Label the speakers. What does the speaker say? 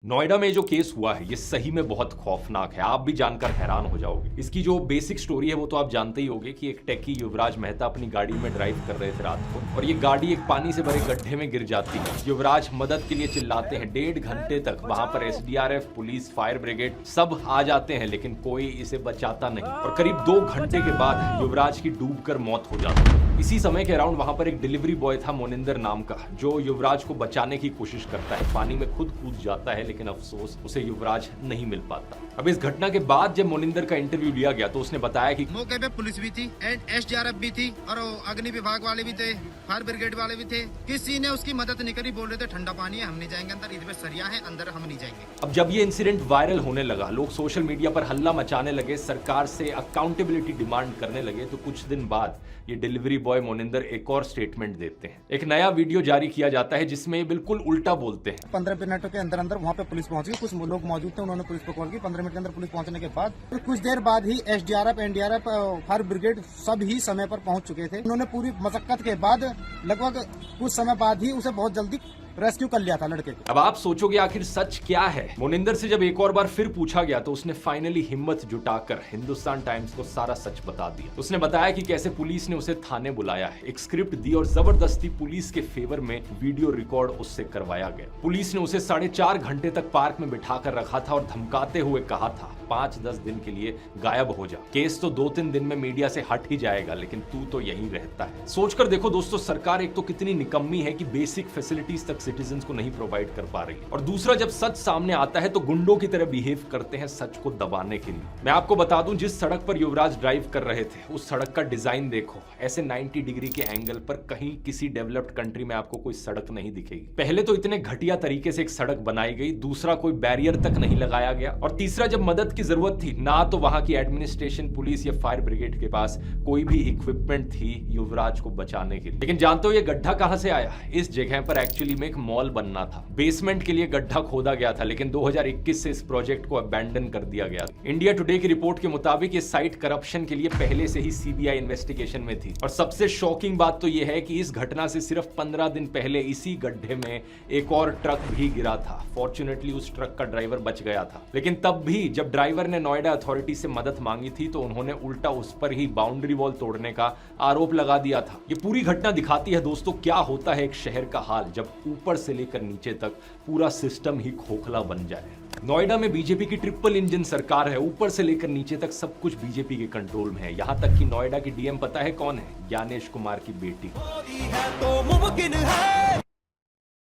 Speaker 1: नोएडा में जो केस हुआ है ये सही में बहुत खौफनाक है। आप भी जानकर हैरान हो जाओगे। इसकी जो बेसिक स्टोरी है वो तो आप जानते ही होंगे कि एक टेकी युवराज मेहता अपनी गाड़ी में ड्राइव कर रहे थे रात को और ये गाड़ी एक पानी से भरे गड्ढे में गिर जाती है। युवराज मदद के लिए चिल्लाते हैं। 1.5 घंटे तक वहां पर एसडीआरएफ, पुलिस, फायर ब्रिगेड सब आ जाते हैं लेकिन कोई इसे बचाता नहीं और करीब 2 घंटे के बाद युवराज की डूबकर मौत हो जाती है। इसी समय के अराउंड वहां पर एक डिलीवरी बॉय था मोनिंदर नाम का, जो युवराज को बचाने की कोशिश करता है। पानी में खुद कूद जाता है लेकिन अफसोस उसे युवराज नहीं मिल पाता। अब इस घटना के बाद जब मोनिंदर का इंटरव्यू लिया गया तो उसने बताया कि
Speaker 2: मौके पे पुलिस भी थी, एसडीआरएफ भी थी और अग्नि विभाग वाले भी थे, फायर ब्रिगेड वाले भी थे। किसी ने उसकी मदद नहीं करी। बोल रहे थे ठंडा पानी है, हम नहीं जाएंगे अंदर, इसमें सरिया है, अंदर हम नहीं जाएंगे।
Speaker 1: अब जब ये इंसिडेंट वायरल होने लगा, लोग सोशल मीडिया पर हल्ला मचाने लगे, सरकार से अकाउंटेबिलिटी डिमांड करने लगे, तो कुछ दिन बाद ये डिलीवरी बॉय मोनिंदर एक और स्टेटमेंट देते हैं। एक नया वीडियो जारी किया जाता है जिसमें ये बिल्कुल उल्टा बोलते हैं।
Speaker 3: 15 मिनटों के अंदर अंदर वहाँ पे पुलिस पहुंच गई। कुछ लोग मौजूद थे, उन्होंने पुलिस को कॉल की। 15 मिनट के अंदर पुलिस पहुंचने के बाद कुछ देर बाद ही एसडीआरएफ, एनडीआरएफ, फायर ब्रिगेड सब ही समय पर पहुंच चुके थे। उन्होंने पूरी मशक्कत के बाद लगभग कुछ समय बाद ही उसे बहुत जल्दी रेस्क्यू कर लिया था लड़के को।
Speaker 1: अब आप सोचोगे आखिर सच क्या है। मोनिंदर से जब एक और बार फिर पूछा गया तो उसने फाइनली हिम्मत जुटाकर हिंदुस्तान टाइम्स को सारा सच बता दिया। उसने बताया कि कैसे पुलिस ने उसे थाने बुलाया है, एक स्क्रिप्ट दी और जबरदस्ती पुलिस के फेवर में वीडियो रिकॉर्ड उससे करवाया गया। पुलिस ने उसे 4.5 घंटे तक पार्क में बिठाकर रखा था और धमकाते हुए कहा था 5-10 दिन के लिए गायब हो जा, केस तो 2-3 दिन में मीडिया से हट ही जाएगा लेकिन तू तो यहीं रहता है। सोचकर देखो दोस्तों, सरकार एक तो कितनी निकम्मी है कि बेसिक फैसिलिटीज तक सिटीजंस को नहीं प्रोवाइड कर पा रही है, और दूसरा जब सच सामने आता है तो गुंडों की तरह बिहेव करते हैं सच को दबाने के लिए। मैं आपको बता दूं, जिस सड़क पर युवराज ड्राइव कर रहे थे उस सड़क का डिजाइन देखो, ऐसे 90 डिग्री के एंगल पर कहीं किसी डेवलप्ड कंट्री में आपको कोई सड़क नहीं दिखेगी। पहले तो इतने घटिया तरीके से एक सड़क बनाई गई, दूसरा कोई बैरियर तक नहीं लगाया गया, और तीसरा जब मदद की जरूरत थी ना तो वहां की एडमिनिस्ट्रेशन, पुलिस या फायर ब्रिगेड के पास कोई भी इक्विपमेंट थी युवराज को बचाने के लिए। लेकिन जानते हो ये गड्ढा कहां से आया? इस जगह पर एक्चुअली में एक मॉल बनना था। बेसमेंट के लिए गड्ढा खोदा गया था लेकिन 2021 से इस प्रोजेक्ट को अबैंडन कर दिया गया। इंडिया टुडे की रिपोर्ट के मुताबिक ये साइट करप्शन के लिए पहले से ही सीबीआई इन्वेस्टिगेशन में थी। और सबसे शॉकिंग बात तो ये है कि इस घटना से सिर्फ 15 दिन पहले इसी गड्ढे में एक और ट्रक भी गिरा था। फॉर्चुनेटली उस ट्रक का ड्राइवर बच गया था, लेकिन तब भी जब ड्राइवर ने नोएडा अथॉरिटी से मदद मांगी थी तो उन्होंने उल्टा उस पर ही बाउंड्री वॉल तोड़ने का आरोप लगा दिया था। ये पूरी घटना दिखाती है दोस्तों क्या होता है एक शहर का हाल जब ऊपर से लेकर नीचे तक पूरा सिस्टम ही खोखला बन जाए। नोएडा में बीजेपी की ट्रिपल इंजन सरकार है, ऊपर से लेकर नीचे तक सब कुछ बीजेपी के कंट्रोल में है। यहां तक कि नोएडा की डीएम पता है कौन है? ज्ञानेश कुमार की बेटी।